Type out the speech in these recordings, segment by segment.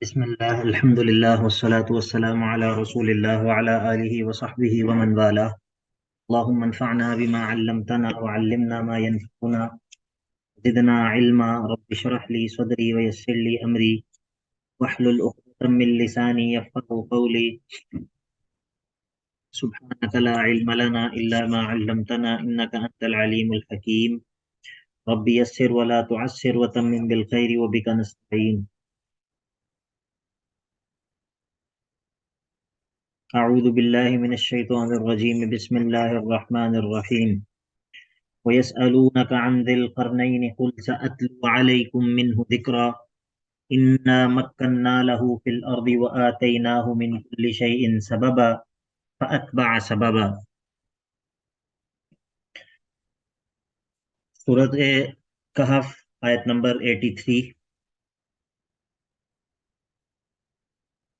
بسم الله الحمد لله والصلاة والسلام على رسول الله وعلى آله وصحبه ومن والاه. اللهم انفعنا بما علمتنا وعلمنا ما ينفعنا، زدنا علما. رب اشرح لي صدري ويسر لي أمري واحلل عقدة من لساني يفقهوا قولي. سبحانك لا علم لنا إلا ما علمتنا إنك أنت العليم الحكيم. رب يسر ولا تعسر وتمم بالخير وبك نستعين. أعوذ بالله من الشيطان الرجيم. بسم الله الرحمن الرحيم. ويسألونك عن ذي القرنين قل سأتلو عليكم منه ذكرا. إنا مكنا له في الأرض وآتيناه من كل شيء سببا فأتبع سببا. سورۃ کہف آیت نمبر 83،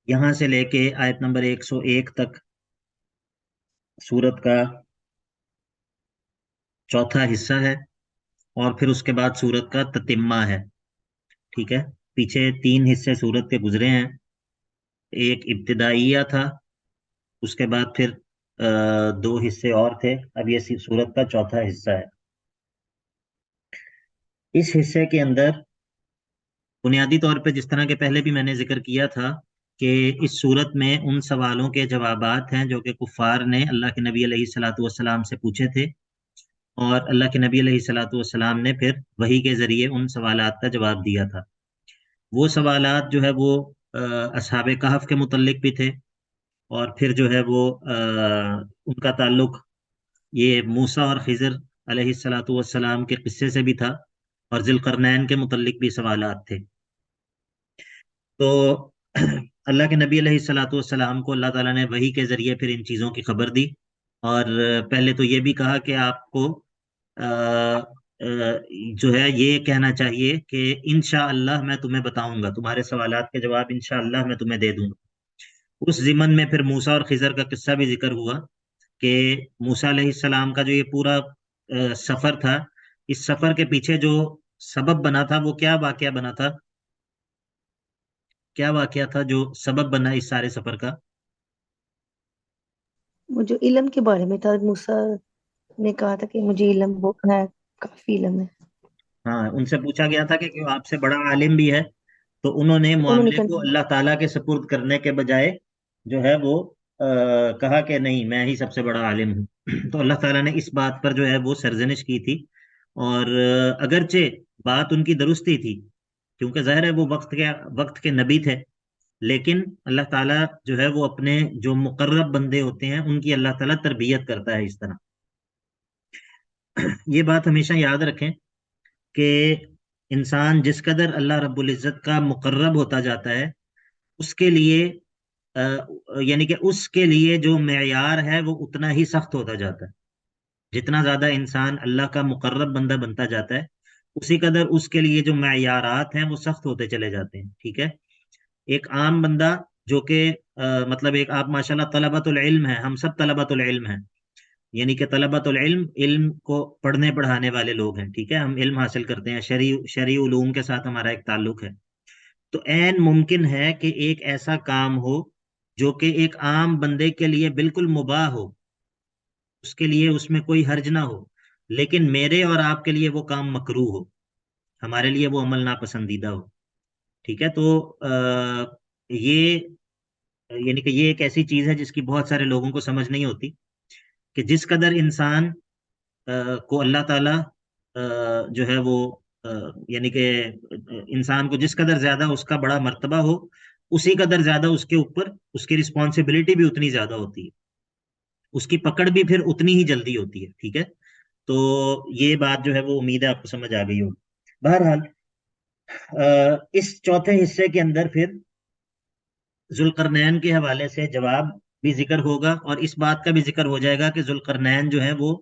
یہاں سے لے کے آیت نمبر 101 تک سورت کا چوتھا حصہ ہے، اور پھر اس کے بعد سورت کا تتمہ ہے. ٹھیک ہے، پیچھے 3 حصے سورت کے گزرے ہیں. ایک ابتدائیہ تھا، اس کے بعد پھر 2 حصے اور تھے. اب یہ سورت کا چوتھا حصہ ہے. اس حصے کے اندر بنیادی طور پہ، جس طرح کے پہلے بھی میں نے ذکر کیا تھا، کہ اس صورت میں ان سوالوں کے جوابات ہیں جو کہ کفار نے اللہ کے نبی علیہ الصلاۃ والسلام سے پوچھے تھے، اور اللہ کے نبی علیہ الصلاۃ والسلام نے پھر وحی کے ذریعے ان سوالات کا جواب دیا تھا. وہ سوالات جو ہے وہ اصحاب کہف کے متعلق بھی تھے، اور پھر جو ہے وہ ان کا تعلق یہ موسیٰ اور خضر علیہ الصلاۃ والسلام کے قصے سے بھی تھا، اور ذی القرنین کے متعلق بھی سوالات تھے. تو اللہ کے نبی علیہ الصلاۃ والسلام کو اللہ تعالیٰ نے وحی کے ذریعے پھر ان چیزوں کی خبر دی، اور پہلے تو یہ بھی کہا کہ آپ کو جو ہے یہ کہنا چاہیے کہ انشاءاللہ میں تمہیں بتاؤں گا، تمہارے سوالات کے جواب انشاءاللہ میں تمہیں دے دوں گا. اس ضمن میں پھر موسیٰ اور خضر کا قصہ بھی ذکر ہوا کہ موسیٰ علیہ السلام کا جو یہ پورا سفر تھا، اس سفر کے پیچھے جو سبب بنا تھا وہ کیا واقعہ بنا تھا، کیا واقعہ تھا جو سبب بنا اس سارے سفر کا؟ وہ جو علم کے بارے میں تھا، موسیٰ نے کہا تھا کہ مجھے علم ہے، کافی علم ہے. ہاں، ان سے پوچھا گیا تھا کہ آپ سے بڑا عالم بھی ہے، تو انہوں نے انہوں نے معاملے کو کہا اللہ تعالیٰ کے سپرد کرنے کے بجائے جو ہے وہ کہا کہ نہیں، میں ہی سب سے بڑا عالم ہوں. تو اللہ تعالیٰ نے اس بات پر جو ہے وہ سرزنش کی تھی، اور اگرچہ بات ان کی درستی تھی، کیونکہ ظاہر ہے وہ وقت کے نبی تھے، لیکن اللہ تعالیٰ جو ہے وہ اپنے جو مقرب بندے ہوتے ہیں ان کی اللہ تعالیٰ تربیت کرتا ہے اس طرح. یہ بات ہمیشہ یاد رکھیں کہ انسان جس قدر اللہ رب العزت کا مقرب ہوتا جاتا ہے، اس کے لیے یعنی کہ اس کے لیے جو معیار ہے وہ اتنا ہی سخت ہوتا جاتا ہے. جتنا زیادہ انسان اللہ کا مقرب بندہ بنتا جاتا ہے، اسی قدر اس کے لیے جو معیارات ہیں وہ سخت ہوتے چلے جاتے ہیں. ٹھیک ہے، ایک عام بندہ جو کہ مطلب ایک آپ ماشاءاللہ طلبۃ العلم ہیں، ہم سب طلبۃ العلم ہیں، یعنی کہ طلبۃ العلم علم کو پڑھنے پڑھانے والے لوگ ہیں. ٹھیک ہے، ہم علم حاصل کرتے ہیں، شرعی علوم کے ساتھ ہمارا ایک تعلق ہے. تو عین ممکن ہے کہ ایک ایسا کام ہو جو کہ ایک عام بندے کے لیے بالکل مباح ہو، اس کے لیے اس میں کوئی حرج نہ ہو، لیکن میرے اور آپ کے لیے وہ کام مکروہ ہو، ہمارے لیے وہ عمل ناپسندیدہ ہو. ٹھیک ہے، تو یہ یعنی کہ یہ ایک ایسی چیز ہے جس کی بہت سارے لوگوں کو سمجھ نہیں ہوتی، کہ جس قدر انسان کو اللہ تعالیٰ جو ہے وہ یعنی کہ انسان کو جس قدر زیادہ اس کا بڑا مرتبہ ہو، اسی قدر زیادہ اس کے اوپر اس کی رسپانسبلٹی بھی اتنی زیادہ ہوتی ہے، اس کی پکڑ بھی پھر اتنی ہی جلدی ہوتی ہے. ٹھیک ہے، تو یہ بات جو ہے وہ امید ہے آپ کو سمجھ آ گئی ہوگی. بہرحال اس چوتھے حصے کے اندر پھر ذوالقرنین کے حوالے سے جواب بھی ذکر ہوگا، اور اس بات کا بھی ذکر ہو جائے گا کہ ذوالقرنین جو ہے وہ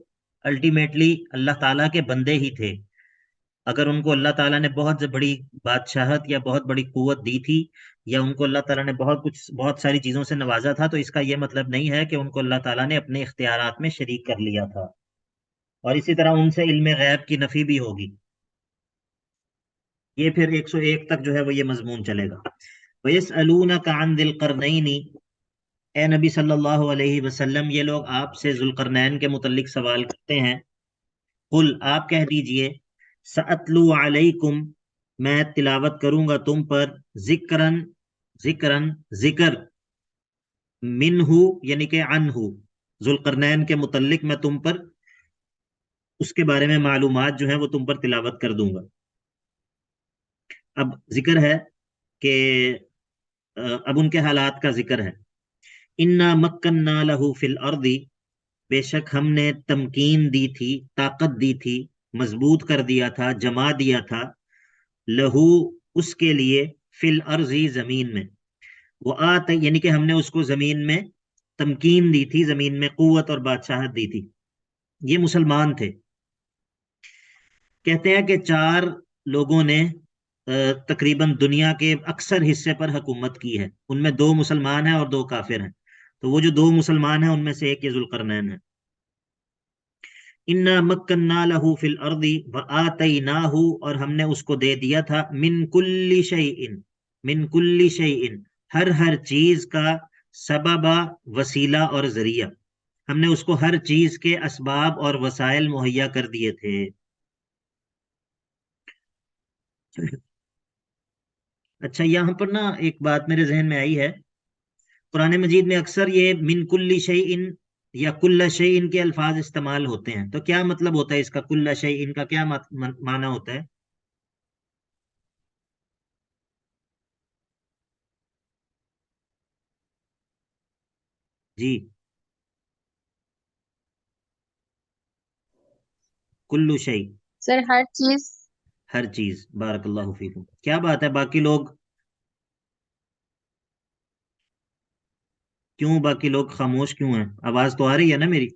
الٹیمیٹلی اللہ تعالیٰ کے بندے ہی تھے. اگر ان کو اللہ تعالیٰ نے بہت بڑی بادشاہت یا بہت بڑی قوت دی تھی، یا ان کو اللہ تعالیٰ نے بہت ساری چیزوں سے نوازا تھا، تو اس کا یہ مطلب نہیں ہے کہ ان کو اللہ تعالیٰ نے اپنے اختیارات میں شریک کر لیا تھا. اور اسی طرح ان سے علم غیب کی نفی بھی ہوگی. یہ پھر 101 تک جو ہے وہ یہ مضمون چلے گا. وَيَسْأَلُونَكَ عَنْ ذِي الْقَرْنَيْنِ، اے نبی صلی اللہ علیہ وسلم یہ لوگ آپ سے ذوالقرنین کے متعلق سوال کرتے ہیں. قل آپ کہہ دیجئے سَأَتْلُو عَلَيْكُمْ میں تلاوت کروں گا تم پر ذکرن ذکرن ذکر منہ یعنی کہ عنہ ذوالقرنین کے متعلق میں تم پر اس کے بارے میں معلومات جو ہیں وہ تم پر تلاوت کر دوں گا. اب ذکر ہے کہ اب ان کے حالات کا ذکر ہے. انا مکننا لہ فی الارض، بے شک ہم نے تمکین دی تھی، طاقت دی تھی، مضبوط کر دیا تھا، جما دیا تھا، لہو اس کے لیے، فی الارض زمین میں، وآت یعنی کہ ہم نے اس کو زمین میں تمکین دی تھی، زمین میں قوت اور بادشاہت دی تھی. یہ مسلمان تھے. کہتے ہیں کہ 4 لوگوں نے تقریباً دنیا کے اکثر حصے پر حکومت کی ہے. ان میں 2 مسلمان ہیں اور 2 کافر ہیں. تو وہ جو 2 مسلمان ہیں ان میں سے ایک یہ ذوالقرنین ہے. انا مکننا لہ فی الارض وآتیناہ، اور ہم نے اس کو دے دیا تھا من کل شیء، من کل شیء ہر چیز کا، سببا وسیلہ اور ذریعہ، ہم نے اس کو ہر چیز کے اسباب اور وسائل مہیا کر دیے تھے. اچھا یہاں پر نا ایک بات میرے ذہن میں آئی ہے. قرآن مجید میں اکثر یہ من کل شیء یا کل شیء کے الفاظ استعمال ہوتے ہیں. تو کیا مطلب ہوتا ہے اس کا؟ کل شیء کا کیا معنی ہوتا ہے؟ جی کل شیء، سر ہر چیز. ہر چیز. بارک اللہ فیکم. کیا بات ہے باقی لوگ کیوں، باقی لوگ خاموش کیوں ہیں؟ آواز تو آ رہی ہے نا میری؟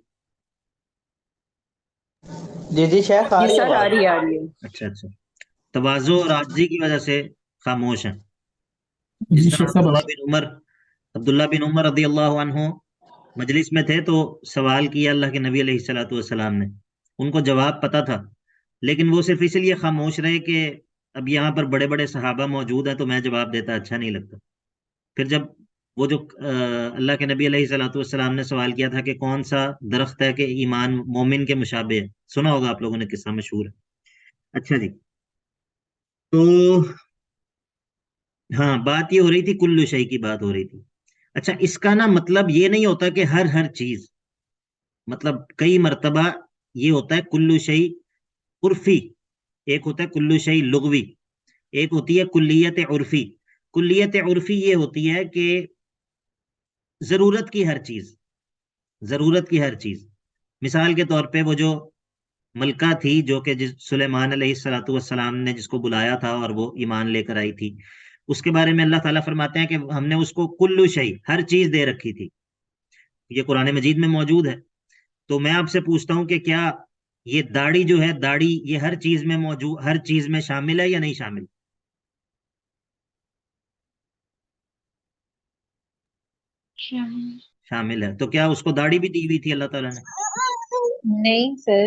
جی جی شیخ آ جی رہی ہے سر آ آواز. رہی ہے آ رہی ہے. اچھا اچھا، تواضع اور عاجزی کی وجہ سے خاموش ہیں. جی جس طرح شیخ صاحب عبداللہ بن عمر رضی اللہ عنہ مجلس میں تھے تو سوال کیا اللہ کے نبی علیہ الصلوۃ والسلام نے. ان کو جواب پتا تھا لیکن وہ صرف اس لیے خاموش رہے کہ اب یہاں پر بڑے بڑے صحابہ موجود ہیں تو میں جواب دیتا اچھا نہیں لگتا. پھر جب وہ جو اللہ کے نبی علیہ الصلوۃ والسلام نے سوال کیا تھا کہ کون سا درخت ہے کہ ایمان مومن کے مشابہ ہے، سنا ہوگا آپ لوگوں نے، قصہ مشہور ہے. اچھا جی، تو ہاں بات یہ ہو رہی تھی، کلو شیء کی بات ہو رہی تھی. اچھا اس کا نا مطلب یہ نہیں ہوتا کہ ہر چیز، مطلب کئی مرتبہ یہ ہوتا ہے کلو شیء عرفی، ایک ہوتا ہے کلو شیء لغوی، ایک ہوتی ہے کلیت عرفی. کلیت عرفی یہ ہوتی ہے کہ ضرورت کی ہر چیز، ضرورت کی ہر چیز. مثال کے طور پہ وہ جو ملکہ تھی جو کہ سلیمان علیہ الصلوۃ والسلام نے جس کو بلایا تھا اور وہ ایمان لے کر آئی تھی، اس کے بارے میں اللہ تعالیٰ فرماتے ہیں کہ ہم نے اس کو کلو شیء ہر چیز دے رکھی تھی. یہ قرآن مجید میں موجود ہے. تو میں آپ سے پوچھتا ہوں کہ کیا یہ داڑھی جو ہے، داڑھی یہ ہر چیز میں موجود، ہر چیز میں شامل ہے یا نہیں شامل؟ شامل ہے. تو کیا اس کو داڑھی بھی دی ہوئی تھی اللہ تعالیٰ نے؟ نہیں سر،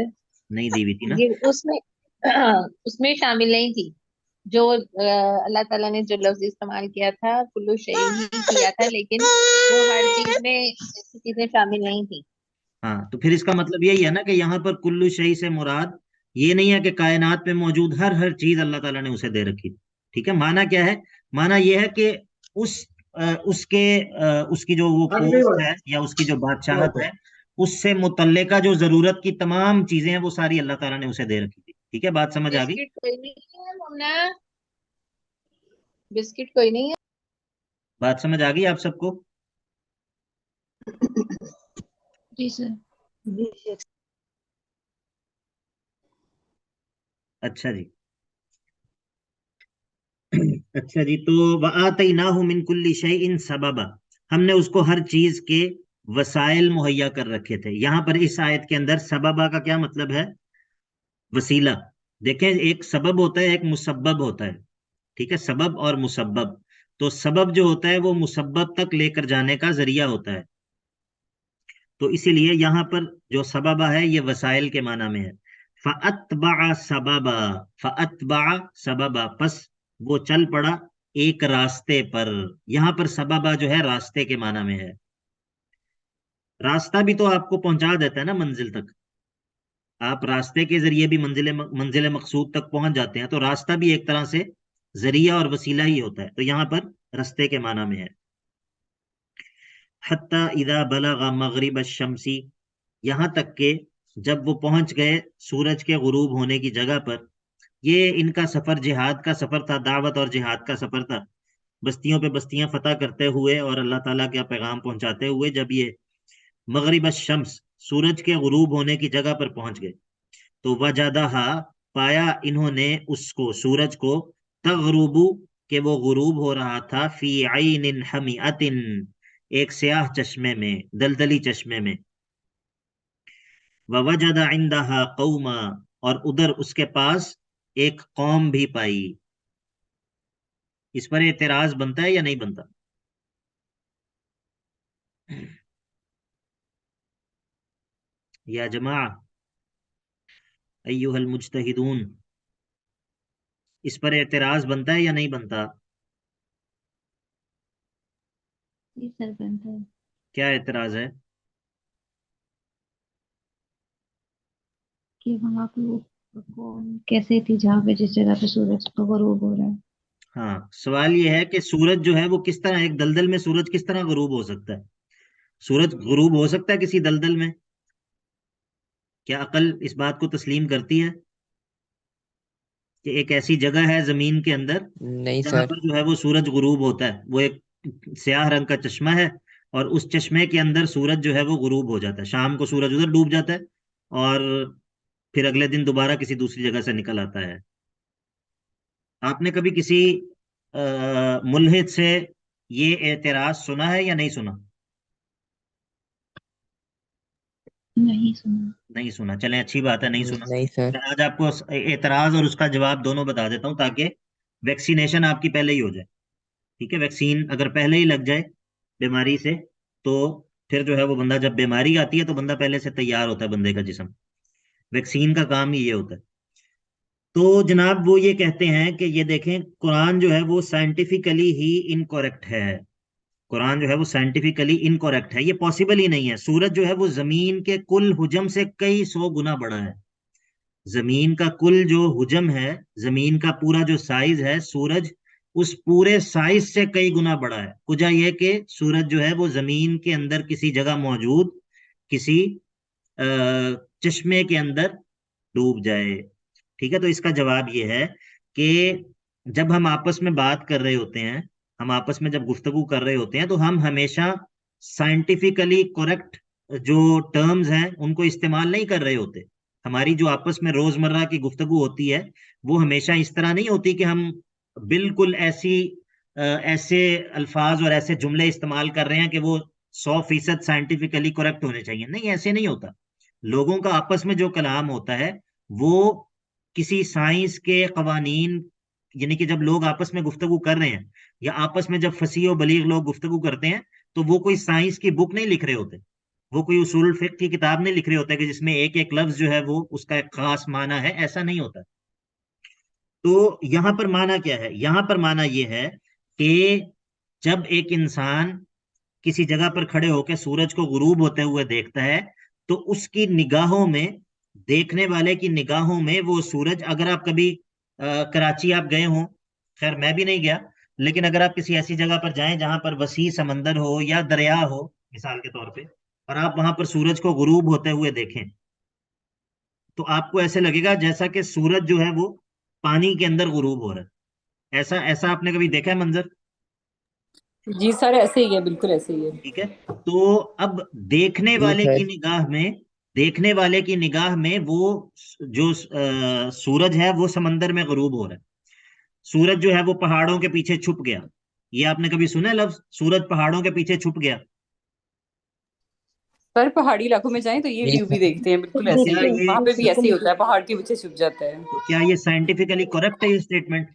نہیں دی ہوئی تھی نا. یہ اس میں شامل نہیں تھی. جو اللہ تعالیٰ نے جو لفظ استعمال کیا تھا کلو شیء ہی کیا تھا، لیکن وہ ہر چیز میں ایسی چیزیں شامل نہیں تھی. ہاں تو پھر اس کا مطلب یہی ہے نا کہ یہاں پر کلو شیء سے مراد یہ نہیں ہے کہ کائنات میں موجود ہر چیز اللہ تعالیٰ نے اسے دے رکھی. ٹھیک ہے، معنی کیا ہے؟ معنی یہ ہے کہ اس اس کی جو وہ پوسٹ ہے یا اس کی جو بادشاہت ہے، اس سے متعلقہ جو ضرورت کی تمام چیزیں ہیں وہ ساری اللہ تعالیٰ نے اسے دے رکھی تھی. ٹھیک ہے، بات سمجھ آ گئی؟ بسکٹ کوئی نہیں ہے ممنا، بسکٹ کوئی نہیں ہے. بات سمجھ آ گئی آپ سب کو؟ جی سر. جی شیخ. اچھا جی. اچھا جی، تو وَآتَيْنَاهُ مِن كُلِّ شَيْءٍ سَبَبًا، ہم نے اس کو ہر چیز کے وسائل مہیا کر رکھے تھے. یہاں پر اس آیت کے اندر سببا کا کیا مطلب ہے؟ وسیلہ. دیکھیں ایک سبب ہوتا ہے، ایک مسبب ہوتا ہے. ٹھیک ہے، سبب اور مسبب. تو سبب جو ہوتا ہے وہ مسبب تک لے کر جانے کا ذریعہ ہوتا ہے. تو اسی لیے یہاں پر جو سببا ہے یہ وسائل کے معنی میں ہے. فَأَتْبَعَ سَبَبًا، فَأَتْبَعَ سَبَبًا، پس وہ چل پڑا ایک راستے پر. یہاں پر سببا جو ہے راستے کے معنی میں ہے. راستہ بھی تو آپ کو پہنچا دیتا ہے نا منزل تک. آپ راستے کے ذریعے بھی منزل مقصود تک پہنچ جاتے ہیں. تو راستہ بھی ایک طرح سے ذریعہ اور وسیلہ ہی ہوتا ہے. تو یہاں پر راستے کے معنی میں ہے. حتی اذا بلغ مغرب الشمسی، یہاں تک کہ جب وہ پہنچ گئے سورج کے غروب ہونے کی جگہ پر. یہ ان کا سفر جہاد کا سفر تھا، دعوت اور جہاد کا سفر تھا. بستیوں پہ بستیاں فتح کرتے ہوئے اور اللہ تعالیٰ کا پیغام پہنچاتے ہوئے جب یہ مغرب الشمس سورج کے غروب ہونے کی جگہ پر پہنچ گئے تو وجدہا پایا انہوں نے اس کو سورج کو تغربو کہ وہ غروب ہو رہا تھا فی عین حمیئۃ ایک سیاہ چشمے میں، دلدلی چشمے میں. ووجد عندہا قوما اور ادھر اس کے پاس ایک قوم بھی پائی. اس پر اعتراض بنتا ہے یا نہیں بنتا؟ یا جماعہ ایھا المجتہدون، اس پر اعتراض بنتا ہے یا نہیں بنتا؟ جی سر بنتا ہے. کیا اعتراض ہے؟ کہ وہاں پہ وہ کون کیسے تھی جہاں پہ جس جگہ پہ سورج کا غروب ہو رہا ہے. ہاں، سوال یہ ہے کہ سورج جو ہے وہ کس طرح، ایک دلدل میں سورج کس طرح غروب ہو سکتا ہے؟ سورج غروب ہو سکتا ہے کسی دلدل میں؟ کیا عقل اس بات کو تسلیم کرتی ہے کہ ایک ایسی جگہ ہے زمین کے اندر نہیں جہاں سر. پر جو ہے وہ سورج غروب ہوتا ہے؟ وہ ایک سیاہ رنگ کا چشمہ ہے اور اس چشمے کے اندر سورج جو ہے وہ غروب ہو جاتا ہے. شام کو سورج ادھر ڈوب جاتا ہے اور پھر اگلے دن دوبارہ کسی دوسری جگہ سے نکل آتا ہے. آپ نے کبھی کسی ملحد سے یہ اعتراض سنا ہے یا نہیں سنا؟ نہیں سنا. نہیں سنا. چلیں اچھی بات ہے، نہیں سنا. نہیں سر. میں آج آپ کو اعتراض اور اس کا جواب دونوں بتا دیتا ہوں تاکہ ویکسینیشن آپ کی پہلے ہی ہو جائے. ٹھیک ہے، ویکسین اگر پہلے ہی لگ جائے بیماری سے تو پھر جو ہے وہ بندہ، جب بیماری آتی ہے تو بندہ پہلے سے تیار ہوتا ہے، بندے کا جسم. ویکسین کا کام ہی یہ ہوتا ہے. تو جناب وہ یہ کہتے ہیں کہ یہ دیکھیں قرآن جو ہے وہ سائنٹیفکلی ہی انکوریکٹ ہے. قرآن جو ہے وہ سائنٹیفکلی انکوریکٹ ہے. یہ پاسبل ہی نہیں ہے. سورج جو ہے وہ زمین کے کل حجم سے کئی سو گنا بڑا ہے. زمین کا کل جو حجم ہے، زمین کا پورا جو سائز ہے، سورج اس پورے سائز سے کئی گنا بڑا ہے. وجہ یہ کہ سورج جو ہے وہ زمین کے اندر کسی جگہ موجود کسی چشمے کے اندر ڈوب جائے. ٹھیک ہے، تو اس کا جواب یہ ہے کہ جب ہم آپس میں بات کر رہے ہوتے ہیں، ہم آپس میں جب گفتگو کر رہے ہوتے ہیں تو ہم ہمیشہ سائنٹیفکلی کریکٹ جو ٹرمز ہیں ان کو استعمال نہیں کر رہے ہوتے. ہماری جو آپس میں روزمرہ کی گفتگو ہوتی ہے وہ ہمیشہ اس طرح نہیں ہوتی کہ ہم بالکل ایسے الفاظ اور ایسے جملے استعمال کر رہے ہیں کہ وہ 100% سائنٹیفکلی کریکٹ ہونے چاہیے. نہیں، ایسے نہیں ہوتا. لوگوں کا آپس میں جو کلام ہوتا ہے وہ کسی سائنس کے قوانین، یعنی کہ جب لوگ آپس میں گفتگو کر رہے ہیں یا آپس میں جب فصیح و بلیغ لوگ گفتگو کرتے ہیں تو وہ کوئی سائنس کی بک نہیں لکھ رہے ہوتے، وہ کوئی اصول الفقہ کی کتاب نہیں لکھ رہے ہوتے کہ جس میں ایک ایک لفظ جو ہے وہ اس کا ایک خاص معنی ہے. ایسا نہیں ہوتا. تو یہاں پر معنی کیا ہے؟ یہاں پر معنی یہ ہے کہ جب ایک انسان کسی جگہ پر کھڑے ہو کے سورج کو غروب ہوتے ہوئے دیکھتا ہے تو اس کی نگاہوں میں، دیکھنے والے کی نگاہوں میں وہ سورج، اگر آپ کبھی کراچی آپ گئے ہوں، خیر میں بھی نہیں گیا، لیکن اگر آپ کسی ایسی جگہ پر جائیں جہاں پر وسیع سمندر ہو یا دریا ہو مثال کے طور پہ، اور آپ وہاں پر سورج کو غروب ہوتے ہوئے دیکھیں تو آپ کو ایسے لگے گا جیسا کہ سورج جو ہے وہ پانی کے اندر غروب ہو رہا ہے. ایسا ایسا آپ نے کبھی دیکھا ہے منظر؟ جی سر ایسے ہی ہے، بالکل ایسے ہی ہے. ٹھیک ہے. تو اب دیکھنے جی والے سر. کی نگاہ میں، دیکھنے والے کی نگاہ میں وہ جو سورج ہے وہ سمندر میں غروب ہو رہا ہے. سورج جو ہے وہ پہاڑوں کے پیچھے چھپ گیا. یہ آپ نے کبھی سنا ہے لفظ سورج پہاڑوں کے پیچھے چھپ گیا؟ سر پہاڑی علاقوں میں جائیں تو یہ جی ویو بھی سر. دیکھتے ہیں، بالکل ایسے کیا ہی ہے، یہ وہاں پہ بھی ایسے ہی ہوتا ہے، پہاڑ کے پیچھے چھپ جاتا ہے. تو کیا یہ سائنٹیفکلی کریکٹ ہے یہ اسٹیٹمنٹ،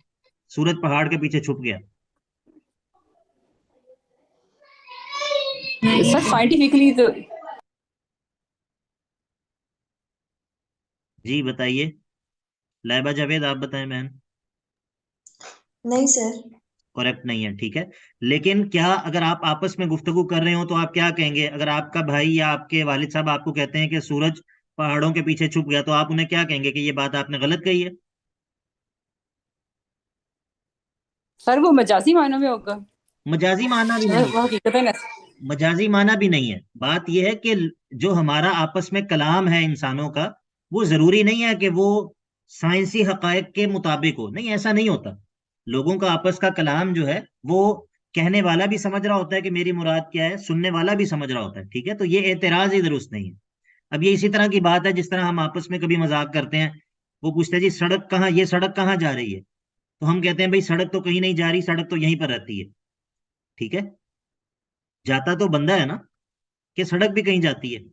سورج پہاڑ کے پیچھے چھپ گیا؟ سر سائنٹیفکلی تو جی بتائیے. لائبہ جاوید آپ بتائیں بہن. نہیں سر. کریکٹ نہیں ہے، ٹھیک ہے. لیکن کیا اگر آپ آپس میں گفتگو کر رہے ہو تو آپ کیا کہیں گے؟ اگر آپ کا بھائی یا آپ کے والد صاحب آپ کو کہتے ہیں کہ سورج پہاڑوں کے پیچھے چھپ گیا، تو آپ انہیں کیا کہیں گے کہ یہ بات آپ نے غلط کہی ہے؟ سر وہ مجازی معنوں میں ہوگا، مجازی معنی بھی نہیں وہ ہے، حقیقت ہے نا. مجازی معنی بھی نہیں ہے. بات یہ ہے کہ جو ہمارا آپس میں کلام ہے انسانوں کا، وہ ضروری نہیں ہے کہ وہ سائنسی حقائق کے مطابق ہو. نہیں، ایسا نہیں ہوتا. لوگوں کا آپس کا کلام جو ہے وہ کہنے والا بھی سمجھ رہا ہوتا ہے کہ میری مراد کیا ہے، سننے والا بھی سمجھ رہا ہوتا ہے، ٹھیک ہے. تو یہ اعتراض ہی درست نہیں ہے. اب یہ اسی طرح کی بات ہے جس طرح ہم آپس میں کبھی مذاق کرتے ہیں. وہ پوچھتے ہیں جی سڑک کہاں، یہ سڑک کہاں جا رہی ہے؟ تو ہم کہتے ہیں بھائی سڑک تو کہیں نہیں جا رہی، سڑک تو یہیں پر رہتی ہے، ٹھیک ہے. جاتا تو بندہ ہے نا، کہ سڑک بھی کہیں جاتی ہے،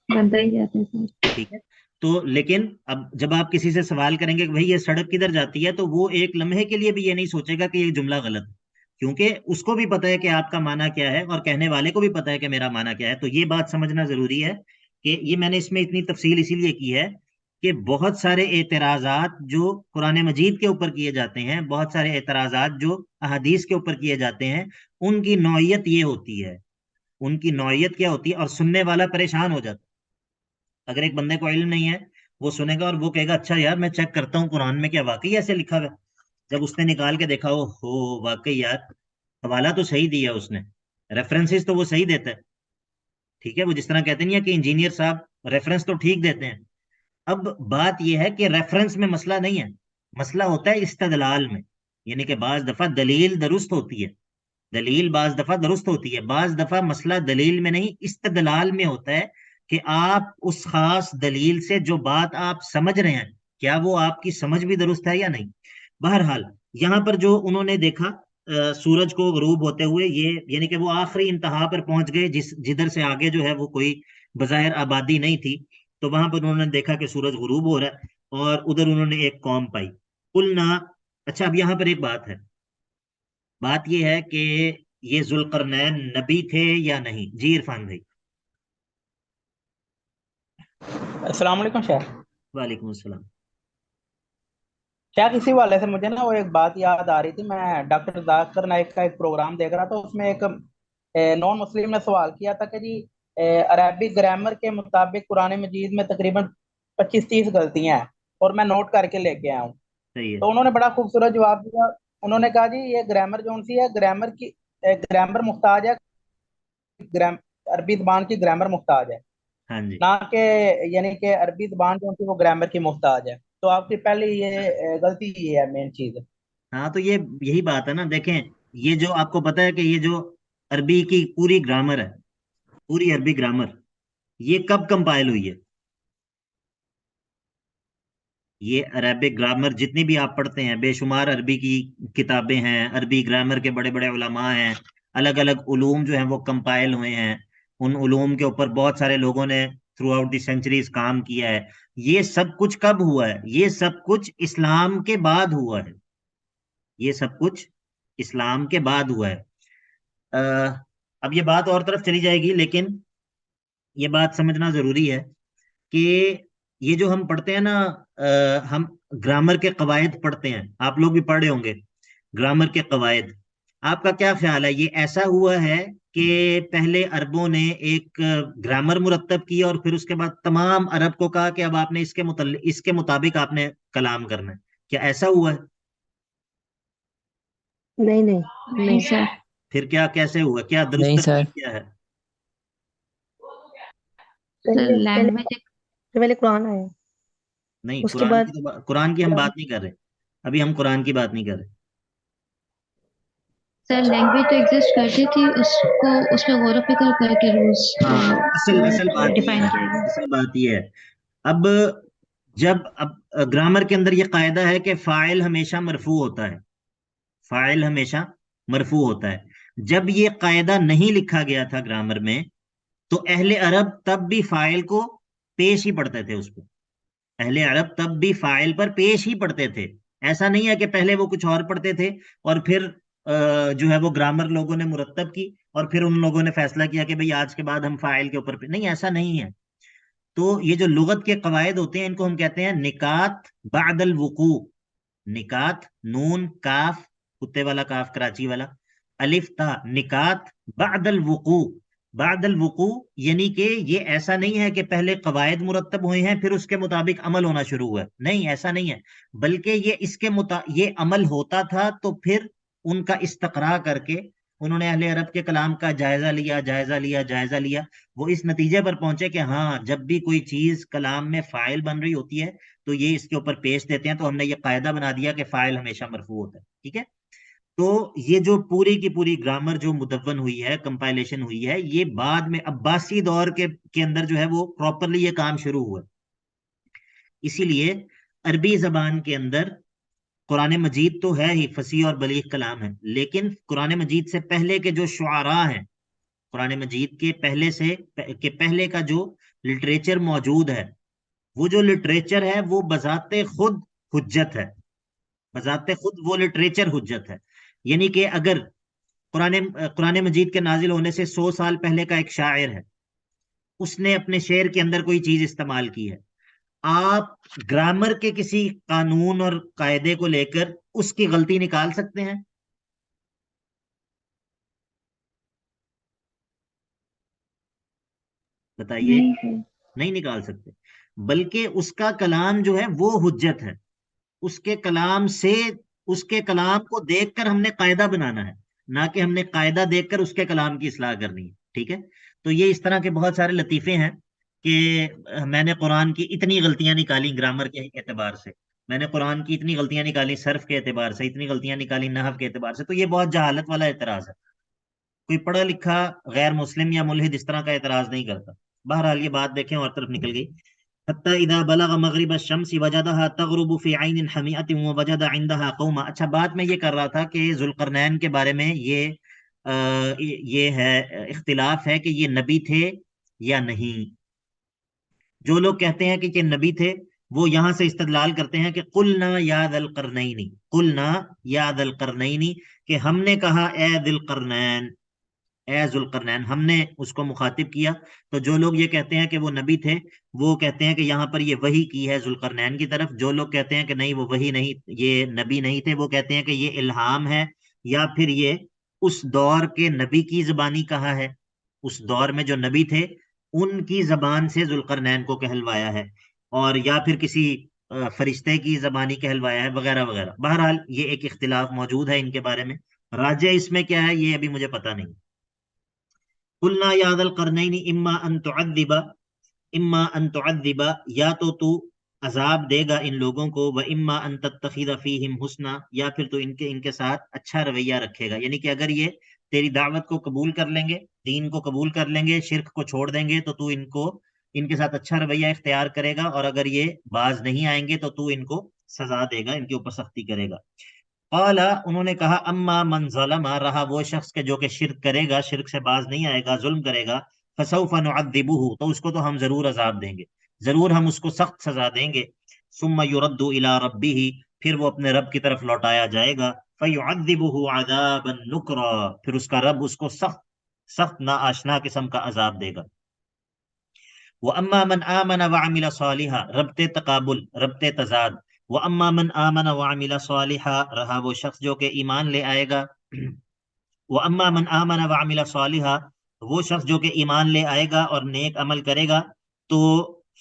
بنتا ہی جاتا ہے سر. ٹھیک ہے. تو لیکن اب جب آپ کسی سے سوال کریں گے کہ بھائی یہ سڑک کدھر جاتی ہے، تو وہ ایک لمحے کے لیے بھی یہ نہیں سوچے گا کہ یہ جملہ غلط ہے، کیونکہ اس کو بھی پتا ہے کہ آپ کا معنی کیا ہے اور کہنے والے کو بھی پتا ہے کہ میرا معنی کیا ہے. تو یہ بات سمجھنا ضروری ہے کہ یہ میں نے اس میں اتنی تفصیل اسی لیے کی ہے کہ بہت سارے اعتراضات جو قرآن مجید کے اوپر کیے جاتے ہیں، بہت سارے اعتراضات جو احادیث کے اوپر کیے جاتے ہیں، ان کی نوعیت یہ ہوتی ہے. ان کی نوعیت کیا ہوتی ہے؟ اور سننے والا پریشان ہو جاتا ہے. اگر ایک بندے کو علم نہیں ہے، وہ سنے گا اور وہ کہے گا اچھا یار میں چیک کرتا ہوں قرآن میں کیا واقعی ایسے لکھا ہوا ہے. جب اس نے نکال کے دیکھا ہو واقعی یار حوالہ تو صحیح دیا اس نے، ریفرنسز تو وہ صحیح دیتا ہے، ٹھیک ہے. وہ جس طرح کہتے نہیں ہے کہ انجینئر صاحب ریفرنس تو ٹھیک دیتے ہیں. اب بات یہ ہے کہ ریفرنس میں مسئلہ نہیں ہے، مسئلہ ہوتا ہے استدلال میں. یعنی کہ بعض دفعہ دلیل درست ہوتی ہے، دلیل بعض دفعہ درست ہوتی ہے، بعض دفعہ مسئلہ دلیل میں نہیں استدلال میں ہوتا ہے کہ آپ اس خاص دلیل سے جو بات آپ سمجھ رہے ہیں کیا وہ آپ کی سمجھ بھی درست ہے یا نہیں. بہرحال یہاں پر جو انہوں نے دیکھا سورج کو غروب ہوتے ہوئے، یہ یعنی کہ وہ آخری انتہا پر پہنچ گئے جدھر سے آگے جو ہے وہ کوئی بظاہر آبادی نہیں تھی. تو وہاں پر انہوں نے دیکھا کہ سورج غروب ہو رہا ہے اور ادھر انہوں نے ایک قوم پائی. قلنا، اچھا اب یہاں پر ایک بات ہے، بات یہ ہے کہ یہ ذوالقرنین نبی تھے یا نہیں؟ جی عرفان بھائی. السلام علیکم شیخ. وعلیکم السلام. شیخ اسی والے سے مجھے نا وہ ایک بات یاد آ رہی تھی. میں ڈاکٹر ذاکر نائک کا ایک پروگرام دیکھ رہا تھا، اس میں ایک نان مسلم نے سوال کیا تھا کہ جی عربی گرامر کے مطابق قرآن مجید میں تقریباً 25-30 غلطیاں ہیں اور میں نوٹ کر کے لے کے آیا ہوں. صحیح ہے. تو انہوں نے بڑا خوبصورت جواب دیا. انہوں نے کہا جی یہ گرامر جو سی ہے، گرامر محتاج ہے، عربی زبان کی گرامر محتاج ہے، ہاں جی. نہ کہ یعنی کہ عربی زبان جو ہے وہ گرامر کی محتاج ہے. تو آپ کی پہلی یہ غلطی یہ ہے مین چیز. ہاں تو یہی بات ہے نا. دیکھیں یہ جو آپ کو پتا ہے کہ یہ جو عربی کی پوری گرامر ہے، پوری عربی گرامر، یہ کب کمپائل ہوئی ہے؟ یہ عربک گرامر جتنی بھی آپ پڑھتے ہیں، بے شمار عربی کی کتابیں ہیں، عربی گرامر کے بڑے بڑے علماء ہیں، الگ الگ علوم جو ہیں وہ کمپائل ہوئے ہیں. ان علوم کے اوپر بہت سارے لوگوں نے تھرو آؤٹ دی سینچریز کام کیا ہے. یہ سب کچھ کب ہوا ہے؟ یہ سب کچھ اسلام کے بعد ہوا ہے. یہ سب کچھ اسلام کے بعد ہوا ہے. اب یہ بات اور طرف چلی جائے گی، لیکن یہ بات سمجھنا ضروری ہے کہ یہ جو ہم پڑھتے ہیں نا، ہم گرامر کے قواعد پڑھتے ہیں، آپ لوگ بھی پڑھے ہوں گے گرامر کے قواعد. آپ کا کیا خیال ہے، یہ ایسا ہوا ہے کہ پہلے عربوں نے ایک گرامر مرتب کی اور پھر اس کے بعد تمام عرب کو کہا کہ اب آپ نے اس کے مطابق آپ نے کلام کرنا ہے؟ کیا ایسا ہوا ہے؟ نہیں نہیں نہیں سر. پھر کیا کیسے ہوا؟ کیا درست نہیں سر. ترتیب کیا ہے؟ سر پہلے لینگویج پہلے قرآن آیا، نہیں، اس کے بعد قرآن کی ہم بات نہیں کر رہے. ابھی ہم قرآن کی بات نہیں کر رہے. سر لینگویج تو ایگزسٹ کرتی تھی، اس کو اس پہ غور و فکر کر کے روز ہاں، اصل بات یہ ڈیفائن ہے، کیا گیا. اصل بات یہ ہے. اب اب گرامر کے اندر یہ قاعدہ ہے کہ فاعل ہمیشہ مرفوع ہوتا ہے، فاعل ہمیشہ مرفوع ہوتا ہے. جب یہ قاعدہ نہیں لکھا گیا تھا گرامر میں، تو اہل عرب تب بھی فاعل کو پیش ہی پڑھتے تھے اس کو. اہل عرب تب بھی فاعل پر پیش ہی پڑھتے تھے. ایسا نہیں ہے کہ پہلے وہ کچھ اور پڑھتے تھے اور پھر جو ہے وہ گرامر لوگوں نے مرتب کی اور پھر ان لوگوں نے فیصلہ کیا کہ بھئی آج کے بعد ہم فاعل کے اوپر نہیں، ایسا نہیں ہے. تو یہ جو لغت کے قواعد ہوتے ہیں ان کو ہم کہتے ہیں نکات بعد الوقوع. نکات نون کاف کتے والا کاف کراچی والا الف تا نکات بعد الوقوع. بعد الوقوع یعنی کہ یہ ایسا نہیں ہے کہ پہلے قواعد مرتب ہوئے ہیں پھر اس کے مطابق عمل ہونا شروع ہوا ہے، نہیں ایسا نہیں ہے، بلکہ یہ اس کے یہ عمل ہوتا تھا تو پھر ان کا استقراء کر کے انہوں نے اہل عرب کے کلام کا جائزہ لیا، وہ اس نتیجے پر پہنچے کہ ہاں جب بھی کوئی چیز کلام میں فاعل بن رہی ہوتی ہے تو یہ اس کے اوپر پیش دیتے ہیں، تو ہم نے یہ قاعدہ بنا دیا کہ فاعل ہمیشہ مرفوع ہوتا ہے. ٹھیک ہے، تو یہ جو پوری کی پوری گرامر جو مدون ہوئی ہے، کمپائلیشن ہوئی ہے، یہ بعد میں عباسی دور کے اندر جو ہے وہ پراپرلی یہ کام شروع ہوا. اسی لیے عربی زبان کے اندر قرآن مجید تو ہے ہی فصیح اور بلیغ کلام ہے، لیکن قرآن مجید سے پہلے کے جو شعراء ہیں، قرآن مجید کے پہلے کا جو لٹریچر موجود ہے، وہ جو لٹریچر ہے وہ بذات خود حجت ہے، بذات خود وہ لٹریچر حجت ہے. یعنی کہ اگر قرآن مجید کے نازل ہونے سے 100 سال پہلے کا ایک شاعر ہے، اس نے اپنے شعر کے اندر کوئی چیز استعمال کی ہے، آپ گرامر کے کسی قانون اور قاعدے کو لے کر اس کی غلطی نکال سکتے ہیں؟ بتائیے. نہیں ہے. نہیں نکال سکتے، بلکہ اس کا کلام جو ہے وہ حجت ہے. اس کے کلام سے، اس کے کلام کو دیکھ کر ہم نے قاعدہ بنانا ہے، نہ کہ ہم نے قاعدہ دیکھ کر اس کے کلام کی اصلاح کرنی ہے. ٹھیک ہے، تو یہ اس طرح کے بہت سارے لطیفے ہیں کہ میں نے قرآن کی اتنی غلطیاں نکالی گرامر کے اعتبار سے، میں نے قرآن کی اتنی غلطیاں نکالی صرف کے اعتبار سے، اتنی غلطیاں نکالی نحو کے اعتبار سے. تو یہ بہت جہالت والا اعتراض ہے، کوئی پڑھا لکھا غیر مسلم یا ملحد اس طرح کا اعتراض نہیں کرتا. بہرحال یہ بات دیکھیں اور طرف نکل گئی. حتی اذا بلغ مغرب الشمس وجدها تغرب في عین حمیئۃ ووجد عندها قوما. اچھا، بات میں یہ کر رہا تھا کہ ذوالقرنین کے بارے میں یہ ہے اختلاف ہے کہ یہ نبی تھے یا نہیں. جو لوگ کہتے ہیں کہ یہ نبی تھے وہ یہاں سے استدلال کرتے ہیں کہ قلنا یا ذی القرنین، قلنا یا ذی القرنین، کہ ہم نے کہا اے ذی القرنین، اے ذوالقرنین، ہم نے اس کو مخاطب کیا. تو جو لوگ یہ کہتے ہیں کہ وہ نبی تھے وہ کہتے ہیں کہ یہاں پر یہ وحی کی ہے ذوالقرنین کی طرف. جو لوگ کہتے ہیں کہ نہیں وہ وحی نہیں، یہ نبی نہیں تھے، وہ کہتے ہیں کہ یہ الہام ہے، یا پھر یہ اس دور کے نبی کی زبانی کہا ہے، اس دور میں جو نبی تھے ان کی زبان سے ذوالقرنین کو کہلوایا ہے، اور یا پھر کسی فرشتے کی زبانی کہلوایا ہے، وغیرہ وغیرہ. بہرحال یہ ایک اختلاف موجود ہے ان کے بارے میں. راجع اس میں کیا ہے یہ ابھی مجھے پتہ نہیں. قلنا یا ذا القرنین اما ان تعذب، یا تو عذاب دے گا ان لوگوں کو، و اما ان تتخذ فیہم حسنا، یا پھر تو ان کے ساتھ اچھا رویہ رکھے گا. یعنی کہ اگر یہ تیری دعوت کو قبول کر لیں گے، دین کو قبول کر لیں گے، شرک کو چھوڑ دیں گے، تو ان کے ساتھ اچھا رویہ اختیار کرے گا، اور اگر یہ باز نہیں آئیں گے تو ان کو سزا دے گا، ان کے اوپر سختی کرے گا. قال، انہوں نے کہا، اما من ظلم، رہا وہ شخص کے جو کہ شرک کرے گا، شرک سے باز نہیں آئے گا، ظلم کرے گا، فسوف نعذبہ، تو اس کو تو ہم ضرور عذاب دیں گے، ضرور ہم اس کو سخت سزا دیں گے. ثم يرد الى ربہ، پھر وہ اپنے رب کی طرف لوٹایا جائے گا. فیعذبہ عذابا نکرا، پھر اس کا رب اس کو سخت سخت ناآشنا قسم کا عذاب دے گا. وَأَمَّا مَنْ آمَنَ وَعَمِلَ صَالِحًا، ربط تقابل، ربط تضاد. وَأَمَّا مَنْ آمَنَ وَعَمِلَ صَالِحًا، رہا وہ شخص جو کہ ایمان لے آئے گا. وَأَمَّا مَنْ آمَنَ وَعَمِلَ صَالِحًا، وہ شخص جو کہ ایمان لے آئے گا اور نیک عمل کرے گا، تو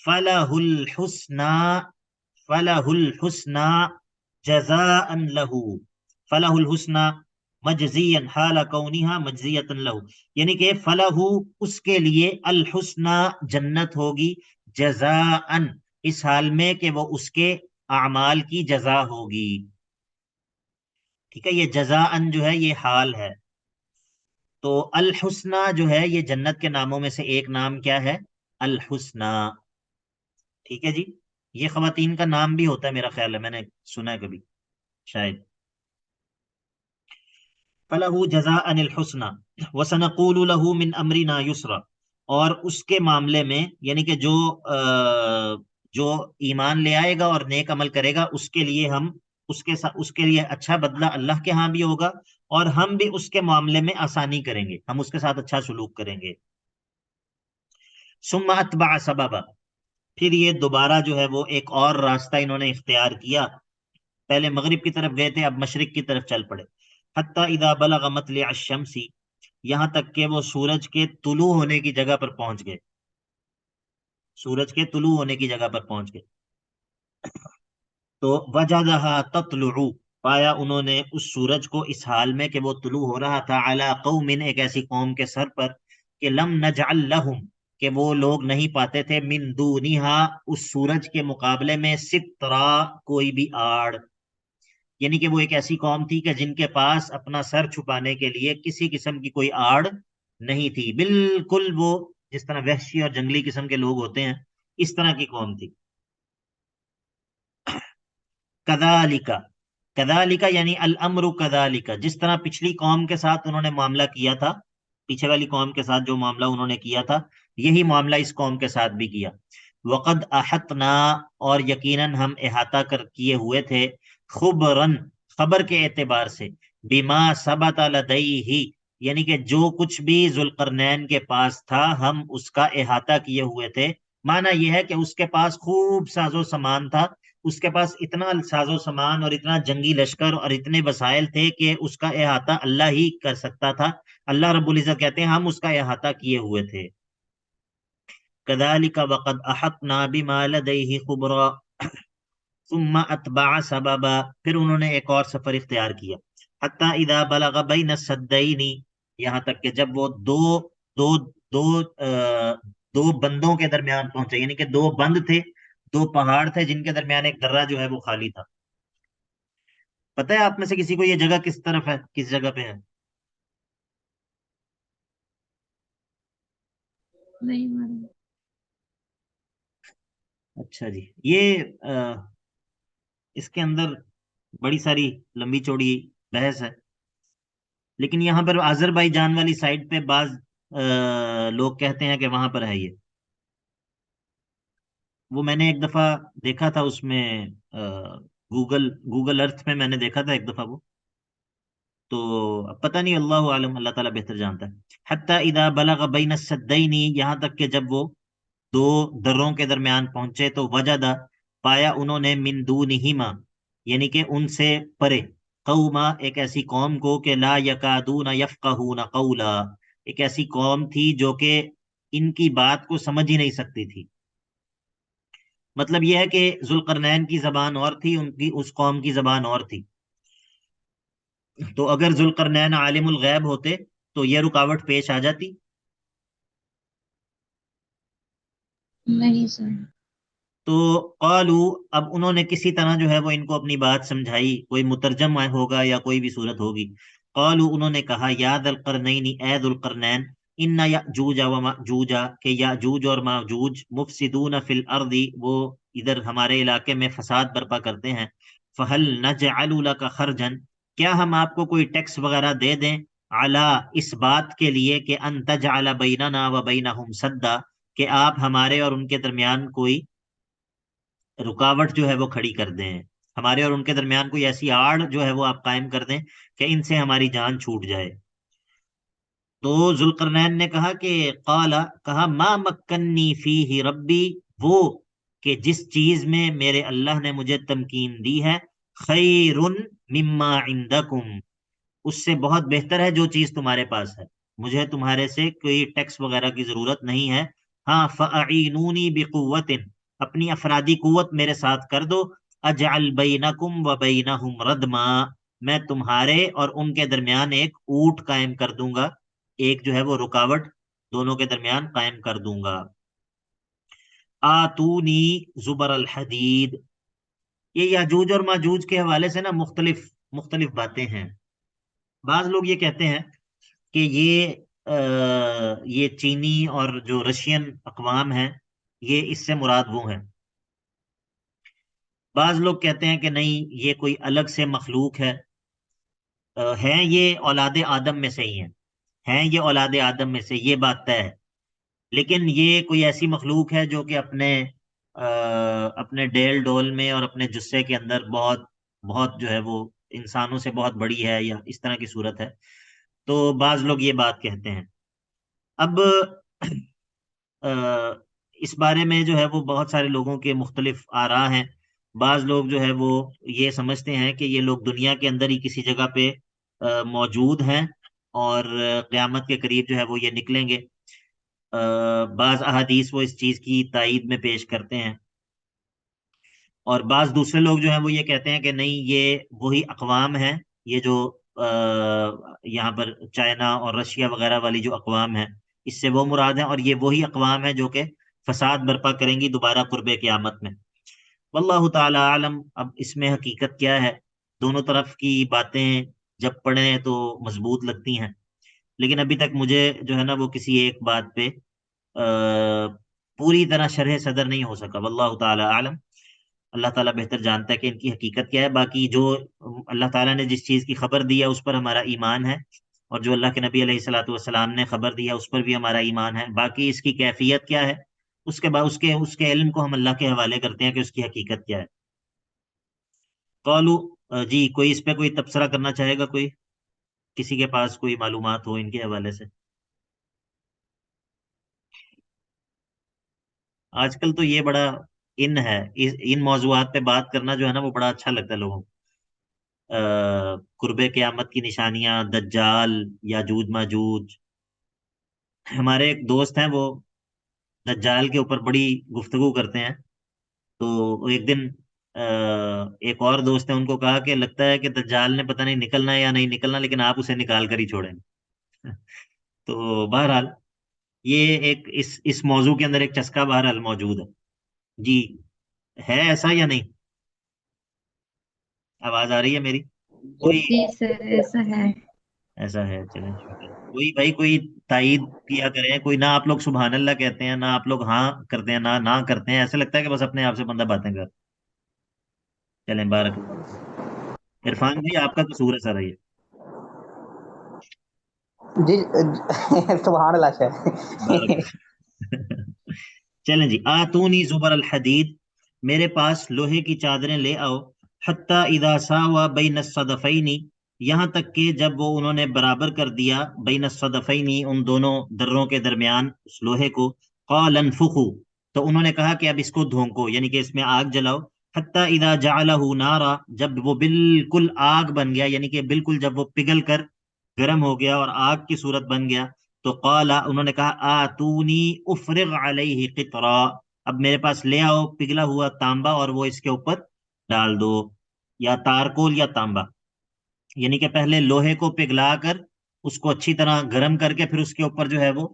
فَلَهُ الْحُسْنَى، فَلَهُ الْحُسْنَى جَزَاءً لَهُ، فَلَهُ الْحُسْنَى مجزیًا حال کونہا مجزیۃ لہ، یعنی کہ فلہ، اس کے لیے، الحسنى جنت ہوگی، جزاء اس حال میں کہ وہ اس کے اعمال کی جزا ہوگی. ٹھیک ہے، یہ جزاء جو ہے یہ حال ہے. تو الحسنى جو ہے یہ جنت کے ناموں میں سے ایک نام کیا ہے؟ الحسنى. ٹھیک ہے جی، یہ خواتین کا نام بھی ہوتا ہے میرا خیال ہے، میں نے سنا ہے کبھی شاید. فَلَهُ جَزَاءً الْحُسْنَى وَسَنَقُولُ لَهُ مِنْ أَمْرِنَا يُسْرًا، اور اس کے معاملے میں، یعنی کہ جو ایمان لے آئے گا اور نیک عمل کرے گا، اس کے لیے ہم اس کے لیے اچھا بدلہ اللہ کے ہاں بھی ہوگا، اور ہم بھی اس کے معاملے میں آسانی کریں گے، ہم اس کے ساتھ اچھا سلوک کریں گے. ثُمَّ أَتْبَعَ سَبَبًا، پھر یہ دوبارہ جو ہے وہ ایک اور راستہ انہوں نے اختیار کیا. پہلے مغرب کی طرف گئے تھے، اب مشرق کی طرف چل پڑے. حتی اذا بلغ مطلع الشمس، یہاں تک کہ وہ سورج کے طلوع ہونے کی جگہ پر پہنچ گئے، سورج کے طلوع ہونے کی جگہ پر پہنچ گئے. تو وجدها تطلع، پایا انہوں نے اس سورج کو اس حال میں کہ وہ طلوع ہو رہا تھا، علی قوم، ایک ایسی قوم کے سر پر، کہ لم نجعل لہم، کہ وہ لوگ نہیں پاتے تھے، من دونہا، اس سورج کے مقابلے میں، سترا، کوئی بھی آڑ. یعنی کہ وہ ایک ایسی قوم تھی کہ جن کے پاس اپنا سر چھپانے کے لیے کسی قسم کی کوئی آڑ نہیں تھی. بالکل وہ جس طرح وحشی اور جنگلی قسم کے لوگ ہوتے ہیں، اس طرح کی قوم تھی. کذالک، کذالک یعنی الامر کذالک، جس طرح پچھلی قوم کے ساتھ انہوں نے معاملہ کیا تھا، پیچھے والی قوم کے ساتھ جو معاملہ انہوں نے کیا تھا، یہی معاملہ اس قوم کے ساتھ بھی کیا. وقد احطنا، اور یقیناً ہم احاطہ کیے ہوئے تھے، خبرن، خبر کے اعتبار سے، بما ثبت لدیہ، یعنی کہ جو کچھ بھی ذوالقرنین کے پاس تھا ہم اس کا احاطہ کیے ہوئے تھے. معنی یہ ہے کہ اس کے پاس خوب ساز و سامان تھا، اس کے پاس اتنا ساز و سامان اور اتنا جنگی لشکر اور اتنے وسائل تھے کہ اس کا احاطہ اللہ ہی کر سکتا تھا. اللہ رب العزت کہتے ہیں ہم اس کا احاطہ کیے ہوئے تھے. کذالک وقد احطنا بما لدیہ خبرا ثم اتبع سببا، پھر انہوں نے ایک اور سفر اختیار کیا. حتی اذا بلغ بین السدین، یہاں تک کہ جب وہ دو دو دو دو بندوں کے درمیان پہنچے، یعنی کہ دو بند تھے، دو پہاڑ تھے جن کے درمیان ایک درہ جو ہے وہ خالی تھا. پتہ ہے آپ میں سے کسی کو یہ جگہ کس طرف ہے، کس جگہ پہ ہے؟ نہیں معلوم. اچھا جی، یہ اس کے اندر بڑی ساری لمبی چوڑی بحث ہے، لیکن یہاں پر آذر جان والی سائڈ پہ بعض لوگ کہتے ہیں کہ وہاں پر ہے یہ. وہ میں نے ایک دفعہ دیکھا تھا اس میں، گوگل ارتھ میں میں نے دیکھا تھا ایک دفعہ وہ، تو اب پتہ نہیں، اللہ عالم، اللہ تعالیٰ بہتر جانتا ہے. حتی اذا بلغ بین السدین، یہاں تک کہ جب وہ دو دروں کے درمیان پہنچے، تو وجدا، پایا انہوں نے، من دونہما، یعنی کہ ان سے پرے، قوما، ایک ایسی قوم کو، کہ لا یکادون یفقہون قولا، ایک ایسی قوم تھی جو کہ ان کی بات کو سمجھ ہی نہیں سکتی تھی. مطلب یہ ہے کہ ذوالقرنین کی زبان اور تھی، ان کی اس قوم کی زبان اور تھی. تو اگر ذوالقرنین عالم الغیب ہوتے تو یہ رکاوٹ پیش آ جاتی. نہیں سر. تو قالو، اب انہوں نے کسی طرح جو ہے وہ ان کو اپنی بات سمجھائی، کوئی مترجم ہوگا یا کوئی بھی صورت ہوگی. قالو، انہوں نے کہا، یا ذا القرنین، اے ذو القرنین، ان یاجوج و ماجوج، کہ یاجوج اور ماجوج، مفسدون فی الارض، وہ ادھر ہمارے علاقے میں فساد برپا کرتے ہیں. فہل نجعل لک خرجا، کیا ہم آپ کو کوئی ٹیکس وغیرہ دے دیں، علی، اس بات کے لیے، کہ ان تجعل بیننا و بینہم سدا، کہ آپ ہمارے اور ان کے درمیان کوئی رکاوٹ جو ہے وہ کھڑی کر دیں، ہمارے اور ان کے درمیان کوئی ایسی آڑ جو ہے وہ آپ قائم کر دیں کہ ان سے ہماری جان چھوٹ جائے. تو ذوالقرنین نے کہا کہ کہا، ما مکنی فیہ ربی، وہ کہ جس چیز میں میرے اللہ نے مجھے تمکین دی ہے، خیر مما عندکم، اس سے بہت بہتر ہے جو چیز تمہارے پاس ہے، مجھے تمہارے سے کوئی ٹیکس وغیرہ کی ضرورت نہیں ہے. ہاں، فاعینونی بقوت، اپنی افرادی قوت میرے ساتھ کر دو، اجعل بینکم و بینہم ردما، میں تمہارے اور ان کے درمیان ایک اوٹ قائم کر دوں گا، ایک جو ہے وہ رکاوٹ دونوں کے درمیان قائم کر دوں گا. آتونی زبر الحدید، یہ یاجوج اور ماجوج کے حوالے سے نا مختلف باتیں ہیں. بعض لوگ یہ کہتے ہیں کہ یہ چینی اور جو رشین اقوام ہیں، یہ اس سے مراد وہ ہیں. بعض لوگ کہتے ہیں کہ نہیں، یہ کوئی الگ سے مخلوق ہے، ہیں یہ اولاد آدم میں سے ہی ہیں یہ اولاد آدم میں سے، یہ بات طے ہے. لیکن یہ کوئی ایسی مخلوق ہے جو کہ اپنے ڈیل ڈول میں اور اپنے جسے کے اندر بہت بہت جو ہے وہ انسانوں سے بہت بڑی ہے، یا اس طرح کی صورت ہے. تو بعض لوگ یہ بات کہتے ہیں. اب اس بارے میں جو ہے وہ بہت سارے لوگوں کے مختلف آراء ہیں. بعض لوگ جو ہے وہ یہ سمجھتے ہیں کہ یہ لوگ دنیا کے اندر ہی کسی جگہ پہ موجود ہیں، اور قیامت کے قریب جو ہے وہ یہ نکلیں گے۔ بعض احادیث وہ اس چیز کی تائید میں پیش کرتے ہیں، اور بعض دوسرے لوگ جو ہیں وہ یہ کہتے ہیں کہ نہیں، یہ وہی اقوام ہیں، یہ جو یہاں پر چائنا اور رشیا وغیرہ والی جو اقوام ہیں، اس سے وہ مراد ہیں، اور یہ وہی اقوام ہیں جو کہ فساد برپا کریں گی دوبارہ قرب قیامت میں۔ واللہ تعالی عالم۔ اب اس میں حقیقت کیا ہے، دونوں طرف کی باتیں جب پڑھیں تو مضبوط لگتی ہیں، لیکن ابھی تک مجھے جو ہے نا وہ کسی ایک بات پہ پوری طرح شرح صدر نہیں ہو سکا۔ واللہ تعالی عالم، اللہ تعالیٰ بہتر جانتا ہے کہ ان کی حقیقت کیا ہے۔ باقی جو اللہ تعالیٰ نے جس چیز کی خبر دی ہے اس پر ہمارا ایمان ہے، اور جو اللہ کے نبی علیہ الصلوۃ والسلام نے خبر دی ہے اس پر بھی ہمارا ایمان ہے۔ باقی اس کی کیفیت کیا ہے، اس کے بعد اس کے علم کو ہم اللہ کے حوالے کرتے ہیں کہ اس کی حقیقت کیا ہے۔ قالو، جی کوئی اس پہ کوئی تبصرہ کرنا چاہے گا؟ کوئی کسی کے پاس کوئی معلومات ہو ان کے حوالے سے؟ آج کل تو یہ بڑا ان ہے، ان موضوعات پہ بات کرنا جو ہے نا وہ بڑا اچھا لگتا ہے لوگوں کو۔ قرب قیامت کی نشانیاں، دجال، یاجوج ماجوج۔ ہمارے ایک دوست ہیں، وہ دجال کے اوپر بڑی گفتگو کرتے ہیں، تو ایک دن ایک اور دوست نے ان کو کہا کہ لگتا ہے کہ دجال نے پتہ نہیں نکلنا ہے یا نہیں نکلنا، لیکن آپ اسے نکال کر ہی چھوڑیں۔ تو بہرحال یہ ایک اس موضوع کے اندر ایک چسکا بہرحال موجود ہے۔ جی ہے ایسا یا نہیں؟ آواز آ رہی ہے میری؟ کوئی جی سر ایسا ہے۔ ایسا ہے؟ چلیں شکر۔ کوئی بھائی کوئی تائید کیا کریں، کوئی نہ آپ لوگ سبحان اللہ کہتے ہیں، نہ آپ لوگ ہاں کرتے ہیں، نہ کرتے ہیں، ایسا لگتا ہے کہ بس اپنے آپ سے بندہ باتیں کر۔ چلیں بارک اللہ۔ عرفان جی آپ کا قصور ہے سر یہ۔ جی سبحان اللہ شاہ۔ بارک اللہ۔ چلیں جی، آتونی زبر الحدید، میرے پاس لوہے کی چادریں لے آؤ، حتی اذا ساوا بین الصدفین، یہاں تک کہ جب وہ انہوں نے برابر کر دیا بین الصدفین، ان دونوں دروں کے درمیان اس لوہے کو، قال انفخوا، تو انہوں نے کہا کہ اب اس کو دھونکو، یعنی کہ اس میں آگ جلاؤ، حتی اذا جعلہ نارا، جب وہ بالکل آگ بن گیا، یعنی کہ بالکل جب وہ پگھل کر گرم ہو گیا اور آگ کی صورت بن گیا، تو قال، انہوں نے کہا آتونی افرغ علیہ قطرا، اب میرے پاس لے آؤ پگھلا ہوا تانبا اور وہ اس کے اوپر ڈال دو، یا تارکول یا تانبا، یعنی کہ پہلے لوہے کو پگھلا کر اس کو اچھی طرح گرم کر کے پھر اس کے اوپر جو ہے وہ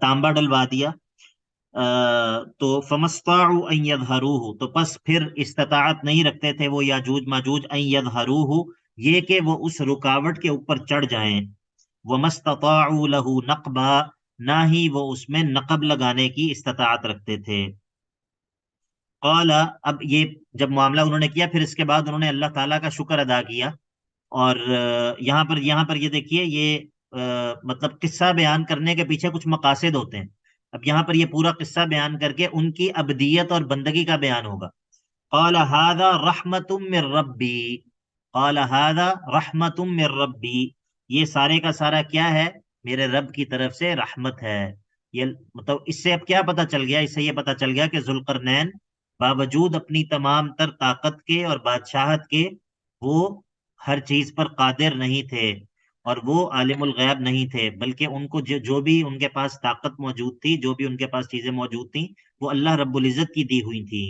تانبا ڈلوا دیا۔ تو فمستطاعوا ان یظہروہ، تو پس پھر استطاعت نہیں رکھتے تھے وہ یاجوج ماجوج ان یظہروہ، یہ کہ وہ اس رکاوٹ کے اوپر چڑھ جائیں، ومستطاعوا لہ نقبا، نہ ہی وہ اس میں نقب لگانے کی استطاعت رکھتے تھے۔ قال، اب یہ جب معاملہ انہوں نے کیا، پھر اس کے بعد انہوں نے اللہ تعالیٰ کا شکر ادا کیا، اور یہاں پر یہ دیکھیے، یہ مطلب قصہ بیان کرنے کے پیچھے کچھ مقاصد ہوتے ہیں۔ اب یہاں پر یہ پورا قصہ بیان کر کے ان کی ابدیت اور بندگی کا بیان ہوگا۔ قال ھذا رحمت من ربی، قال ھذا رحمت من ربی، یہ سارے کا سارا کیا ہے؟ میرے رب کی طرف سے رحمت ہے۔ یہ مطلب اس سے اب کیا پتہ چل گیا؟ اس سے یہ پتہ چل گیا کہ ذوالقرنین باوجود اپنی تمام تر طاقت کے اور بادشاہت کے، وہ ہر چیز پر قادر نہیں تھے، اور وہ عالم الغیب نہیں تھے، بلکہ ان کو جو بھی ان کے پاس طاقت موجود تھی، جو بھی ان کے پاس چیزیں موجود تھیں، وہ اللہ رب العزت کی دی ہوئی تھی۔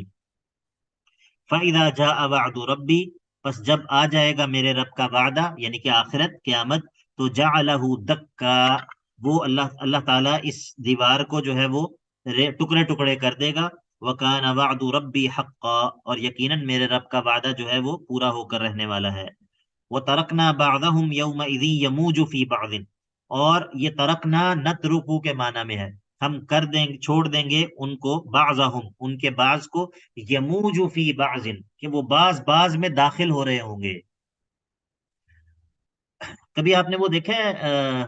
فَإِذَا جَاءَ وَعْدُ رَبِّي، پس جب آ جائے گا میرے رب کا وعدہ، یعنی کہ آخرت قیامت، تو جَعَلَهُ دَكَّا، وہ اللہ تعالیٰ اس دیوار کو جو ہے وہ ٹکڑے ٹکڑے کر دے گا۔ وَكَانَ وَعْدُ رَبِّي حَقًّا، اور یقیناً میرے رب کا وعدہ جو ہے وہ پورا ہو کر رہنے والا ہے۔ وَتَرَكْنَا بَعْضَهُمْ يَوْمَئِذٍ يَمُوجُ فِي بَعْضٍ، اور یہ ترکنا نترکو کے معنی میں ہے، ہم کر دیں گے، چھوڑ دیں گے ان کو، بعضہم، ان کے بعض کو، یموج فی بعض، کہ وہ بعض میں داخل ہو رہے ہوں گے۔ کبھی آپ نے وہ دیکھا ہے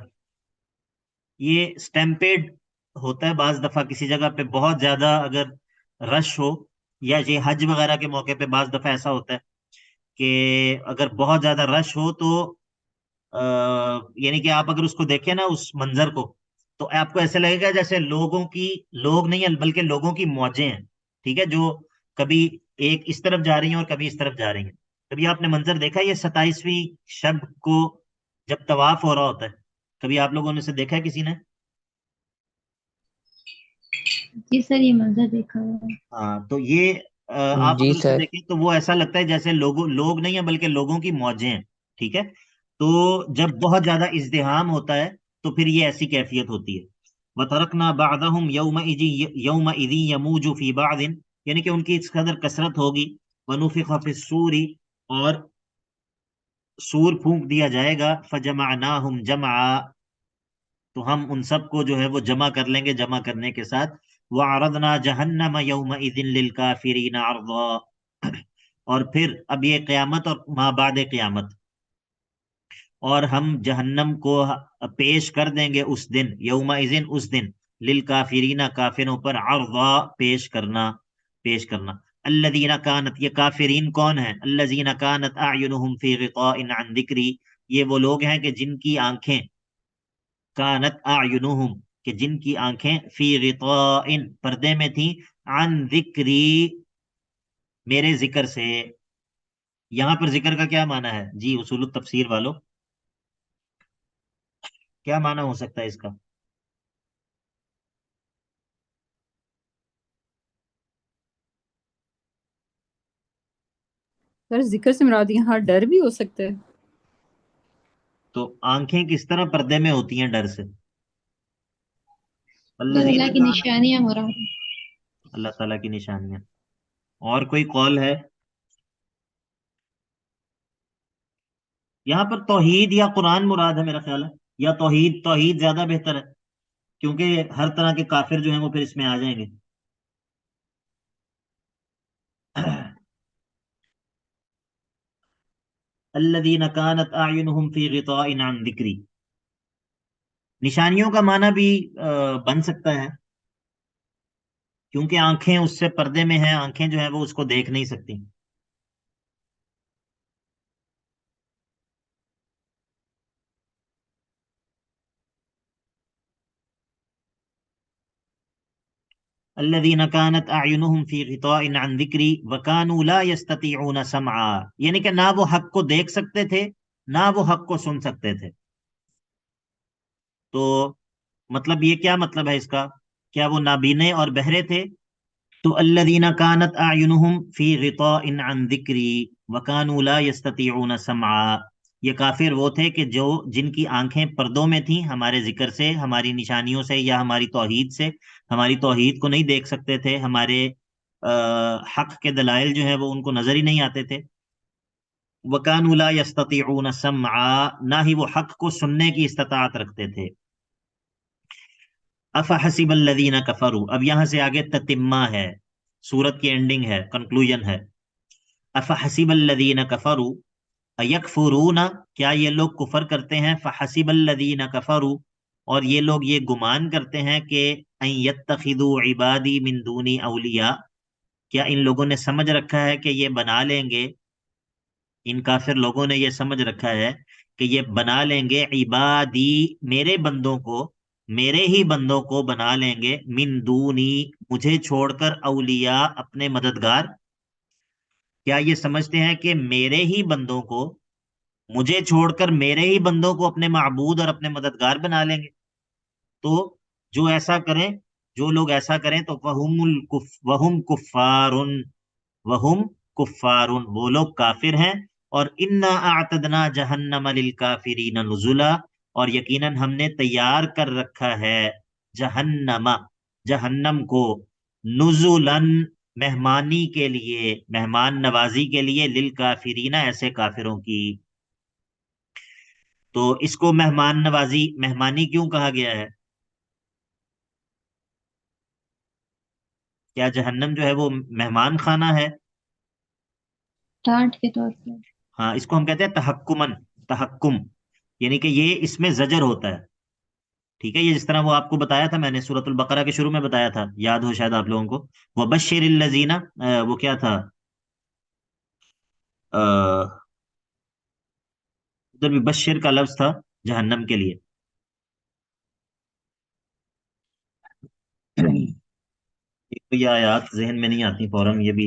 یہ سٹیمپیڈ ہوتا ہے بعض دفعہ کسی جگہ پہ بہت زیادہ اگر رش ہو، یا یہ حج وغیرہ کے موقع پہ بعض دفعہ ایسا ہوتا ہے کہ اگر بہت زیادہ رش ہو تو یعنی کہ آپ اگر اس کو دیکھیں نا، اس منظر کو، تو آپ کو ایسے لگے گا جیسے لوگ نہیں ہیں بلکہ لوگوں کی موجیں ہیں، ٹھیک ہے، جو کبھی ایک اس طرف جا رہی ہیں اور کبھی اس طرف جا رہی ہیں. کبھی آپ نے منظر دیکھا ہے یہ 27ویں شب کو جب طواف ہو رہا ہوتا ہے؟ کبھی آپ لوگوں نے سے دیکھا ہے کسی نے؟ جی سر یہ منظر دیکھا ہوا ہے. ہاں تو یہ آپ جی اگر اسے سر. دیکھیں تو وہ ایسا لگتا ہے جیسے لوگ نہیں ہیں بلکہ لوگوں کی موجیں ہیں. ٹھیک ہے. تو جب بہت زیادہ ازدحام ہوتا ہے تو پھر یہ ایسی کیفیت ہوتی ہے. وَتَرَكْنَا بَعْضَهُمْ يَوْمَئِذٍ يَمُوجُ فِي بَعْضٍ، یعنی کہ ان کی اس قدر کثرت ہوگی. وَنُفِخَ فِي الصُّورِ، اور سور پھونک دیا جائے گا. فَجَمَعْنَاهُمْ جَمْعًا، تو ہم ان سب کو جو ہے وہ جمع کر لیں گے جمع کرنے کے ساتھ. وَعَرَضْنَا جَهَنَّمَ يَوْمَئِذٍ لِّلْكَافِرِينَ عَرْضًا، اور پھر اب یہ قیامت اور ما بعد قیامت، اور ہم جہنم کو پیش کر دیں گے اس دن، یومئذ اس دن، للکافرین کافروں پر، عرضا پیش کرنا. الذین کانت، یہ کافرین کون ہیں؟ الذین کانت اعینہم فی غطاء عن ذکری، یہ وہ لوگ ہیں کہ جن کی آنکھیں، کانت اعینہم، کہ جن کی آنکھیں، فی غطاء پردے میں تھیں، عن ذکری میرے ذکر سے. یہاں پر ذکر کا کیا معنی ہے جی اصول التفسیر والو؟ کیا معنی ہو سکتا ہے اس کا؟ سر ذکر سے مراد یہاں ڈر بھی ہو سکتا ہے. تو آنکھیں کس طرح پردے میں ہوتی ہیں ڈر سے؟ سر الذین اللہ کی کان، نشانیاں مراد ہیں. اللہ تعالیٰ کی نشانیاں. اور کوئی قول ہے؟ یہاں پر توحید یا قرآن مراد ہے میرا خیال ہے، یا توحید زیادہ بہتر ہے، کیونکہ ہر طرح کے کافر جو ہیں وہ پھر اس میں آ جائیں گے. الذین کانت اعینہم فی غطاء عن ذکری، نشانیوں کا معنی بھی بن سکتا ہے، کیونکہ آنکھیں اس سے پردے میں ہیں، آنکھیں جو ہیں وہ اس کو دیکھ نہیں سکتی. الذین کانت اعینہم فی غطاء عن ذکری وکانوا لا یستطیعون سمعا، یعنی کہ نہ وہ حق کو دیکھ سکتے تھے نہ وہ حق کو سن سکتے تھے. تو مطلب یہ کیا مطلب ہے اس کا؟ کیا وہ نابینے اور بہرے تھے؟ تو الذین کانت اعینہم فی غطاء عن ذکری وکانوا لا یستطیعون سمعا، یہ کافر وہ تھے کہ جن کی آنکھیں پردوں میں تھیں ہمارے ذکر سے، ہماری نشانیوں سے یا ہماری توحید سے، ہماری توحید کو نہیں دیکھ سکتے تھے، ہمارے حق کے دلائل جو ہیں وہ ان کو نظر ہی نہیں آتے تھے. وَكَانُوا لَا يَسْتَطِيعُونَ سَمْعًا، نہ ہی وہ حق کو سننے کی استطاعت رکھتے تھے. أَفَحَسِبَ الَّذِينَ كَفَرُوا، اب یہاں سے آگے تتمہ ہے، سورت کی اینڈنگ ہے، کنکلوژن ہے. أَفَحَسِبَ الَّذِينَ كَفَرُوا أَيَكْفُرُونَ، کیا یہ لوگ کفر کرتے ہیں؟ فَحَسِبَ الَّذِينَ كَفَرُوا، اور یہ لوگ یہ گمان کرتے ہیں کہ أَن يَتَّخِذُوا عِبَادِي مِن دُونِي أَوْلِيَاءَ، کیا ان لوگوں نے سمجھ رکھا ہے کہ یہ بنا لیں گے، ان کافر لوگوں نے یہ سمجھ رکھا ہے کہ یہ بنا لیں گے، عبادی میرے بندوں کو، میرے ہی بندوں کو بنا لیں گے، من دونی مجھے چھوڑ کر، اولیاء اپنے مددگار. کیا یہ سمجھتے ہیں کہ میرے ہی بندوں کو، مجھے چھوڑ کر میرے ہی بندوں کو اپنے معبود اور اپنے مددگار بنا لیں گے؟ تو جو ایسا کریں، جو لوگ ایسا کریں تو وہم کفارن، وہم کفارن وہ لوگ کافر ہیں. اور انا اعتدنا جہنم للکافرین نزلا، اور یقیناً ہم نے تیار کر رکھا ہے جہنم کو، نزلا مہمانی کے لیے، مہمان نوازی کے لیے، للکافرین ایسے کافروں کی. تو اس کو مہمان نوازی، مہمانی کیوں کہا گیا ہے؟ کیا جہنم جو ہے وہ مہمان خانہ ہے؟ ڈانٹ کے طور پر. ہاں، اس کو ہم کہتے ہیں تحکمن، تحکم، یعنی کہ یہ اس میں زجر ہوتا ہے. ٹھیک ہے، یہ جس طرح وہ آپ کو بتایا تھا، میں نے سورۃ البقرہ کے شروع میں بتایا تھا، یاد ہو شاید آپ لوگوں کو. وبشر الذین، وہ کیا تھا، ادھر بھی بشر کا لفظ تھا جہنم کے لیے. ایک تو یہ آیات ذہن میں نہیں آتی فوراً، یہ بھی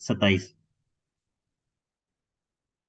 27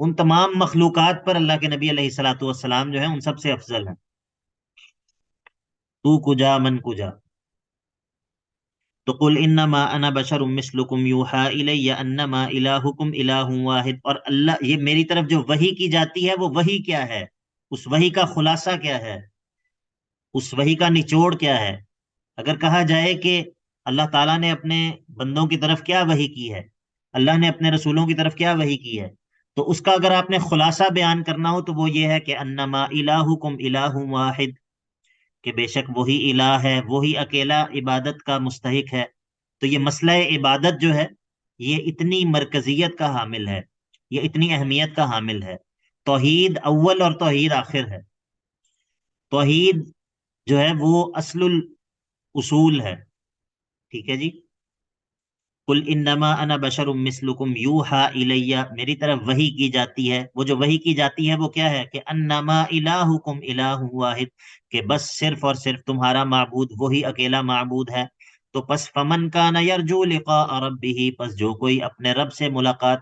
ان تمام مخلوقات پر اللہ کے نبی علیہ الصلوۃ والسلام جو ہیں ان سب سے افضل ہیں. تو کجا من کجا. تو قل انما انا بشر مثلکم یوحی الی انما الہکم الہ واحد. اور اللہ یہ میری طرف جو وحی کی جاتی ہے وہ وحی کیا ہے، اس وحی کا خلاصہ کیا ہے، اس وحی کا نچوڑ کیا ہے. اگر کہا جائے کہ اللہ تعالیٰ نے اپنے بندوں کی طرف کیا وحی کی ہے، اللہ نے اپنے رسولوں کی طرف کیا وحی کی ہے، تو اس کا اگر آپ نے خلاصہ بیان کرنا ہو تو وہ یہ ہے کہ انما الہکم الہ واحد، کہ بے شک وہی الہ ہے، وہی اکیلا عبادت کا مستحق ہے. تو یہ مسئلہ عبادت جو ہے یہ اتنی مرکزیت کا حامل ہے، یہ اتنی اہمیت کا حامل ہے. توحید اول اور توحید آخر ہے. توحید جو ہے وہ اصل الاصول ہے. ٹھیک ہے جی. قل انما انا بشر مثلکم یوحی الی، میری طرف وحی کی جاتی ہے. وہ جو وحی کی جاتی ہے وہ کیا ہے کہ انما الہکم الہ واحد، کہ بس صرف اور صرف تمہارا معبود وہی اکیلا معبود ہے. تو پس فمن کان یرجو لقاء ربہ، پس جو کوئی اپنے رب سے ملاقات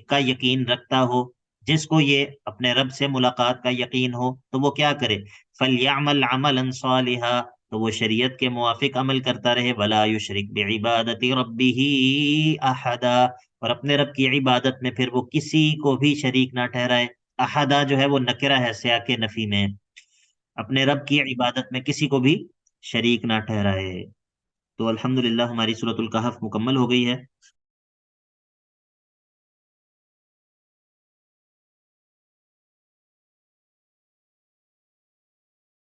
کا یقین رکھتا ہو، جس کو یہ اپنے رب سے ملاقات کا یقین ہو تو وہ کیا کرے، فلیعمل عملا صالحا، تو وہ شریعت کے موافق عمل کرتا رہے، ولا یشرک بعبادت ربہ احدا، اور اپنے رب کی عبادت میں پھر وہ کسی کو بھی شریک نہ ٹھہرائے. احدا جو ہے وہ نکرہ ہے سیاق نفی میں، اپنے رب کی عبادت میں کسی کو بھی شریک نہ ٹھہرائے. تو الحمدللہ ہماری سورۃ الکہف مکمل ہو گئی ہے.